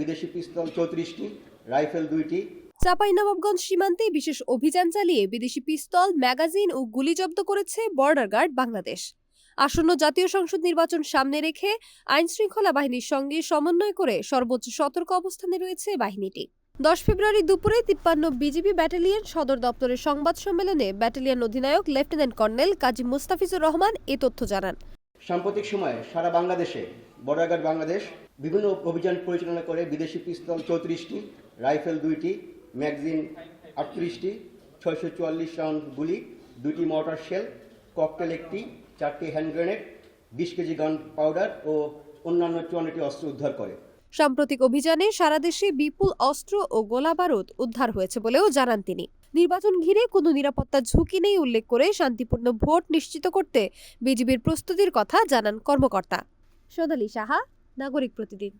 বিদেশি পিস্তল 34টি, রাইফেল 2টি। চাঁপাইনবাবগঞ্জ সীমান্তে বিশেষ অভিযান চালিয়ে বিদেশি পিস্তল, ম্যাগাজিন ও গুলি জব্দ করেছে বর্ডার গার্ড বাংলাদেশ। আসন্ন জাতীয় সংসদ নির্বাচন সামনে রেখে আইন শৃঙ্খলা বাহিনীর সঙ্গে সমন্বয় করে সর্বোচ্চ সতর্ক অবস্থানে রয়েছে বাহিনীটি। 10 ফেব্রুয়ারি দুপুরে 53 বিজিবি ব্যাটালিয়ন সদর দপ্তরের সংবাদ সম্মেলনে ব্যাটালিয়ন অধিনায়ক লেফটেন্যান্ট কর্নেল কাজী মুস্তাফিজুর রহমান এ তথ্য জানান। সাম্প্রতিক সময়ে সারা বাংলাদেশে বর্ডার গার্ড বাংলাদেশ বিভিন্ন অভিযান পরিচালনা করে বিদেশি পিস্তল 34টি, রাইফেল 2টি, ম্যাগাজিন 38টি, 644 রাউন্ড গুলি, 2টি মর্টার শেল, ককটেল 1টি, 4টি hand grenade, 20 KG gun powder ও অন্যান্য 54টি অস্ত্র উদ্ধার করে। সাম্প্রতিক অভিযানে সারা দেশে বিপুল অস্ত্র ও গোলাবারুদ উদ্ধার হয়েছে বলেও জানান তিনি। নির্বাচন ঘিরে কোনো নিরাপত্তা ঝুঁকি নেই উল্লেখ করে শান্তিপূর্ণ ভোট নিশ্চিত করতে বিজিবির প্রস্তুতির কথা জানান কর্মকর্তা। সোনালী সাহা, নাগরিক প্রতিদিন।